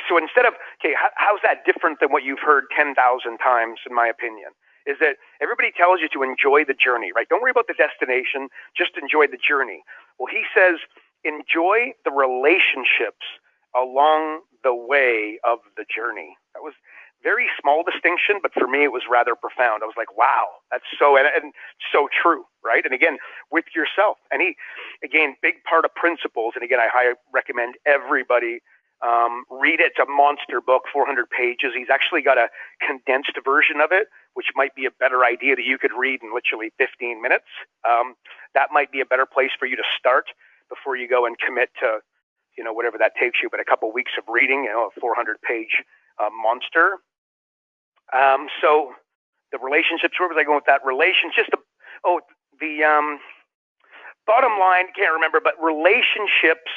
so instead of, okay, how's that different than what you've heard 10,000 times, in my opinion, is that everybody tells you to enjoy the journey, right? Don't worry about the destination, just enjoy the journey. Well, he says, enjoy the relationships along the way of the journey. That was very small distinction, but for me, it was rather profound. I was like, wow, that's so, and so true, right? And again, with yourself. And he, again, big part of principles. And again, I highly recommend everybody read it. It's a monster book, 400 pages. He's actually got a condensed version of it, which might be a better idea that you could read in literally 15 minutes. That might be a better place for you to start before you go and commit to, whatever that takes you, but a couple of weeks of reading, a 400-page monster. So the relationships, where was I going with that? The bottom line, can't remember, but relationships,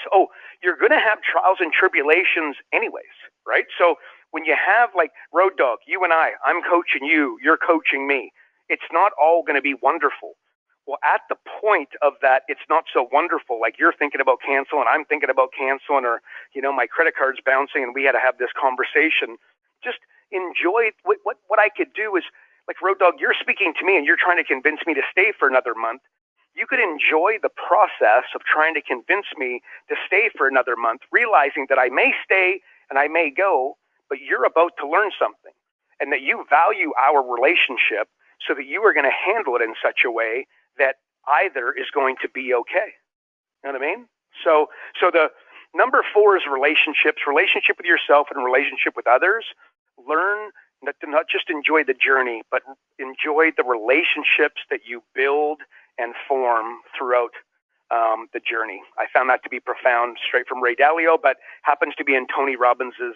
you're going to have trials and tribulations anyways, right? So when you have like Road Dog, you and I'm coaching you, you're coaching me. It's not all going to be wonderful. Well, at the point of that, it's not so wonderful. Like you're thinking about canceling, I'm thinking about canceling, or, my credit card's bouncing and we had to have this conversation. Just enjoy what I could do is, like Road Dog, you're speaking to me and you're trying to convince me to stay for another month. You could enjoy the process of trying to convince me to stay for another month, realizing that I may stay and I may go, but you're about to learn something, and that you value our relationship so that you are going to handle it in such a way that either is going to be okay. You know what I mean? So the number 4 is relationship with yourself and relationship with others. Learn to not just enjoy the journey, but enjoy the relationships that you build and form throughout the journey. I found that to be profound, straight from Ray Dalio, but happens to be in Tony Robbins's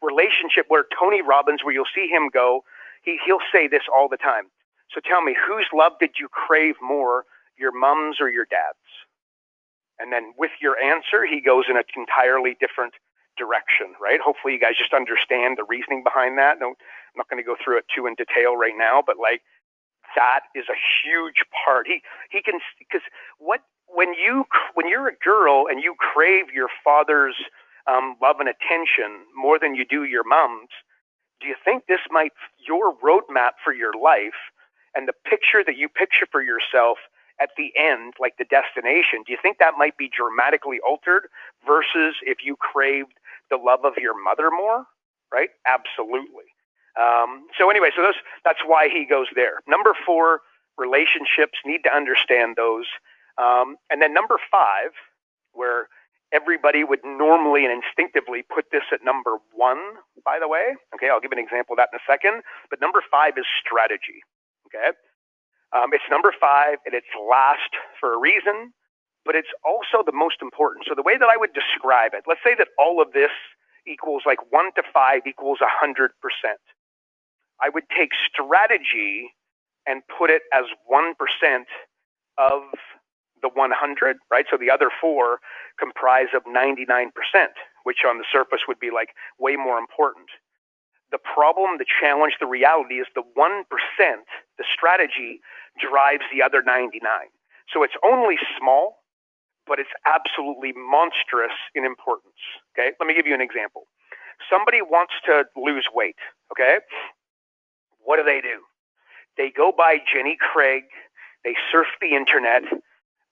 relationship, where Tony Robbins, where you'll see him go, he'll say this all the time. So tell me, whose love did you crave more, your mom's or your dad's? And then with your answer, he goes in an entirely different direction, right? Hopefully you guys just understand the reasoning behind that. No, I'm not going to go through it too in detail right now, but like that is a huge part. He can, because when you're a girl and you crave your father's love and attention more than you do your mom's, do you think this might, your roadmap for your life and the picture that you picture for yourself at the end, like the destination, do you think that might be dramatically altered versus if you craved the love of your mother more, right? Absolutely. So that's why he goes there. Number 4, relationships, need to understand those. And then number 5, where everybody would normally and instinctively put this at number 1, by the way. Okay, I'll give an example of that in a second. But number 5 is strategy. Okay, it's number 5, and it's last for a reason, but it's also the most important. So the way that I would describe it, let's say that all of this equals like 1 to 5 equals 100%. I would take strategy and put it as 1% of the 100, right? So the other 4 comprise of 99%, which on the surface would be like way more important. The problem, the challenge, the reality is the 1%, the strategy, drives the other 99. So it's only small, but it's absolutely monstrous in importance. Okay, let me give you an example. Somebody wants to lose weight. Okay, what do? They go by Jenny Craig. They surf the internet.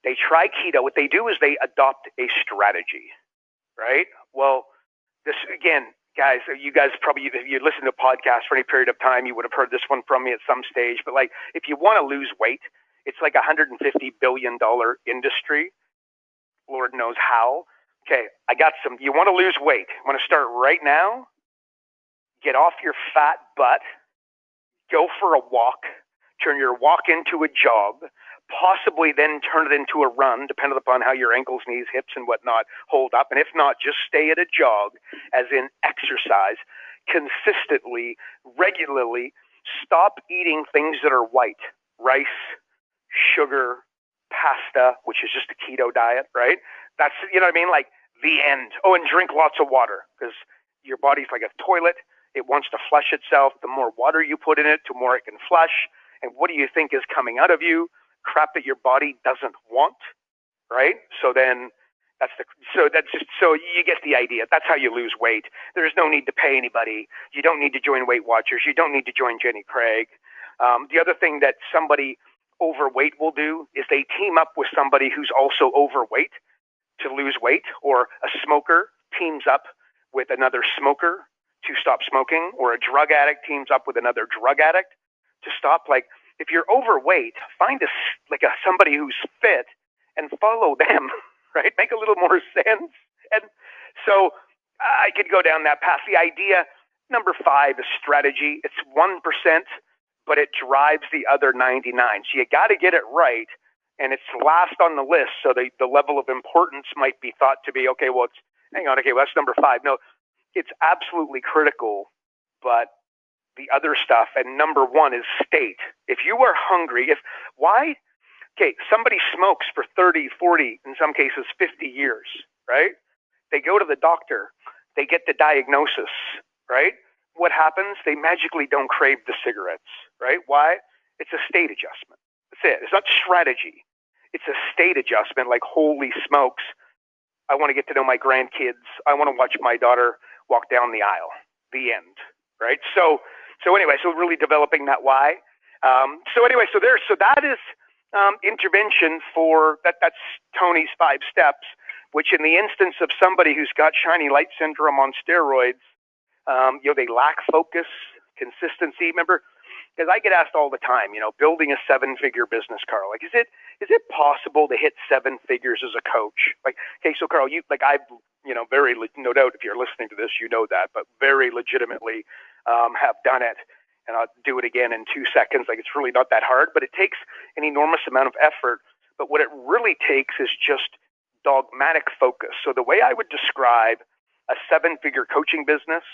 They try keto. What they do is they adopt a strategy, right? Well, this again, guys, you guys probably, if you listen to a podcast for any period of time, you would have heard this one from me at some stage. But like, if you want to lose weight, it's like $150 billion industry. Lord knows how. Okay, I got some. You want to lose weight? Want to start right now? Get off your fat butt. Go for a walk. Turn your walk into a jog. Possibly then turn it into a run, depending upon how your ankles, knees, hips, and whatnot hold up. And if not, just stay at a jog, as in exercise, consistently, regularly. Stop eating things that are white. Rice, sugar, pasta, which is just a keto diet, right? That's, you know what I mean? Like the end. Oh, and drink lots of water, because your body's like a toilet. It wants to flush itself. The more water you put in it, the more it can flush. And what do you think is coming out of you? Crap that your body doesn't want, right? So you get the idea. That's how you lose weight. There's no need to pay anybody. You don't need to join Weight Watchers. You don't need to join Jenny Craig. The other thing that somebody overweight will do is they team up with somebody who's also overweight to lose weight, or a smoker teams up with another smoker to stop smoking, or a drug addict teams up with another drug addict to stop. Like, if you're overweight, find somebody who's fit and follow them, right? Make a little more sense. And so I could go down that path. The idea, number 5, is strategy. It's 1%, but it drives the other 99. So you got to get it right. And it's last on the list. So the level of importance might be thought to be, okay, well, that's number 5. No, it's absolutely critical, but the other stuff, and number 1 is state. If you are hungry, somebody smokes for 30, 40, in some cases 50 years, right? They go to the doctor, they get the diagnosis, right? What happens? They magically don't crave the cigarettes, right? Why? It's a state adjustment. That's it. It's not strategy. It's a state adjustment, like, holy smokes, I want to get to know my grandkids. I want to watch my daughter walk down the aisle. The end, right? So really developing that why. So that is intervention for that. That's Tony's 5 steps, which in the instance of somebody who's got shiny light syndrome on steroids, they lack focus, consistency. Remember, because I get asked all the time, building a 7-figure business, Karl, like, is it possible to hit 7 figures as a coach? Like, okay, so Karl, no doubt if you're listening to this, you know that, but very legitimately have done it. And I'll do it again in 2 seconds. Like, it's really not that hard, but it takes an enormous amount of effort. But what it really takes is just dogmatic focus. So the way I would describe a 7-figure coaching business,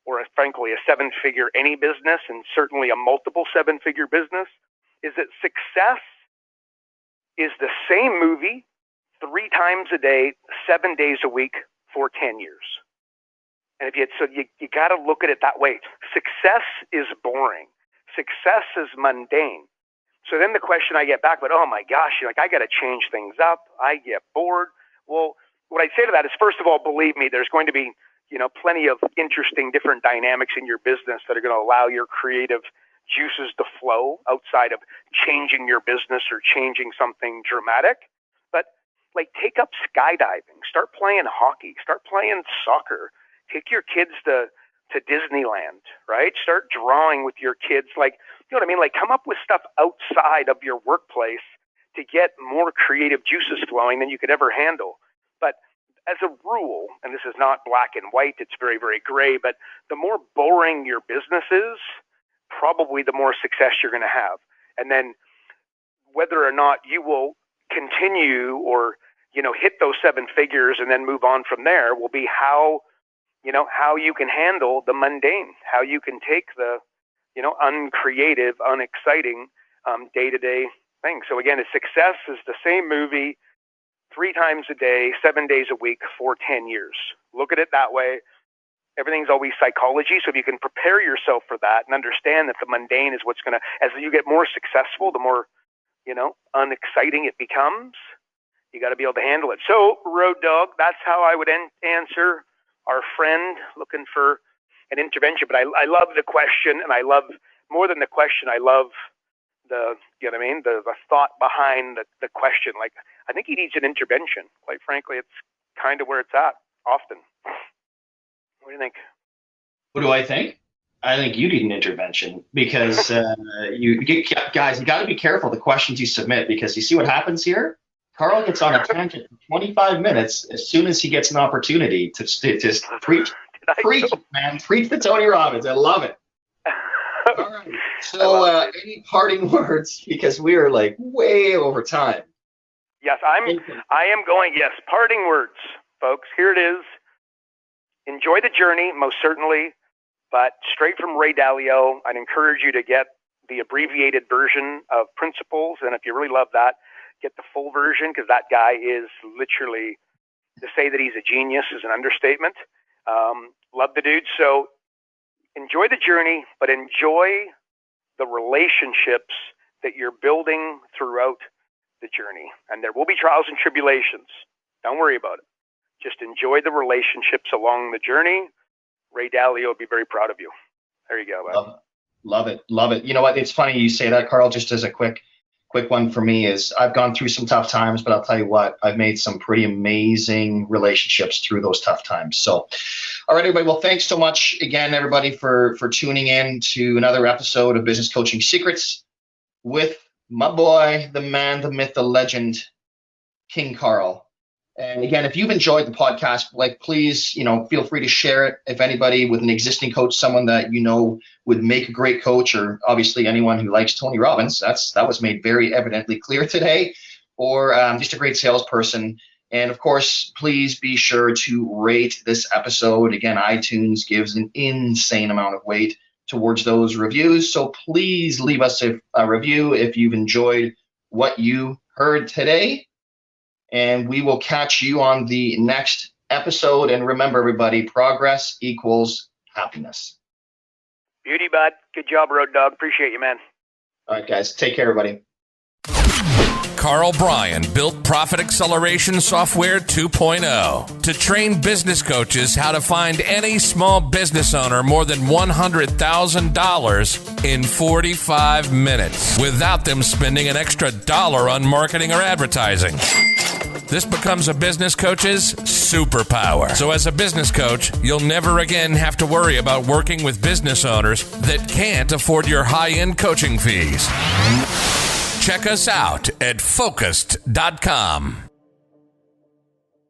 or frankly, a 7-figure any business, and certainly a multiple 7-figure business, is that success is the same movie 3 times a day, 7 days a week for 10 years. And you got to look at it that way. Success is boring. Success is mundane. So then the question I get back, but oh my gosh, I got to change things up. I get bored. Well, what I'd say to that is, first of all, believe me, there's going to be plenty of interesting different dynamics in your business that are going to allow your creative juices to flow outside of changing your business or changing something dramatic. But take up skydiving, start playing hockey, start playing soccer, take your kids to Disneyland, right? Start drawing with your kids. Come up with stuff outside of your workplace to get more creative juices flowing than you could ever handle. But as a rule, and this is not black and white, it's very, very gray, but the more boring your business is, probably the more success you're going to have. And then whether or not you will continue or, hit those 7 figures and then move on from there will be how you can handle the mundane, how you can take the, uncreative, unexciting, day-to-day thing. So again, success is the same movie 3 times a day, 7 days a week for 10 years. Look at it that way. Everything's always psychology. So if you can prepare yourself for that and understand that the mundane is what's going to, as you get more successful, the more, unexciting it becomes, you got to be able to handle it. So Road Dog, that's how I would answer our friend looking for an intervention. But I love the question, and I love, more than the question, I love the thought behind the question. Like, I think he needs an intervention. Quite frankly, it's kind of where it's at often. What do you think? What do I think? I think you need an intervention, because guys, you got to be careful the questions you submit, because you see what happens here? Karl gets on a tangent for 25 minutes as soon as he gets an opportunity to just preach, man. Preach the Tony Robbins. I love it. All right. So any parting words, because we are way over time. Yes, I am going. Yes, parting words, folks. Here it is. Enjoy the journey, most certainly, but straight from Ray Dalio, I'd encourage you to get the abbreviated version of Principles, and if you really love that, get the full version, because that guy is literally, to say that he's a genius is an understatement. Love the dude. So enjoy the journey, but enjoy the relationships that you're building throughout the journey. And there will be trials and tribulations. Don't worry about it. Just enjoy the relationships along the journey. Ray Dalio will be very proud of you. There you go, man. Love it. You know what? It's funny you say that, Karl. Just as a quick one for me is I've gone through some tough times, but I'll tell you what, I've made some pretty amazing relationships through those tough times. So, all right, everybody. Well, thanks so much again, everybody, for tuning in to another episode of Business Coaching Secrets with my boy, the man, the myth, the legend, King Karl. And again, if you've enjoyed the podcast, please, feel free to share it. If anybody with an existing coach, someone that would make a great coach, or obviously anyone who likes Tony Robbins, that was made very evidently clear today, or just a great salesperson. And of course, please be sure to rate this episode. Again, iTunes gives an insane amount of weight towards those reviews. So please leave us a review if you've enjoyed what you heard today. And we will catch you on the next episode. And remember, everybody, progress equals happiness. Beauty, bud. Good job, Road Dog. Appreciate you, man. All right, guys. Take care, everybody. Karl Bryan built Profit Acceleration Software 2.0 to train business coaches how to find any small business owner more than $100,000 in 45 minutes without them spending an extra dollar on marketing or advertising. This becomes a business coach's superpower. So as a business coach, you'll never again have to worry about working with business owners that can't afford your high-end coaching fees. Check us out at focused.com.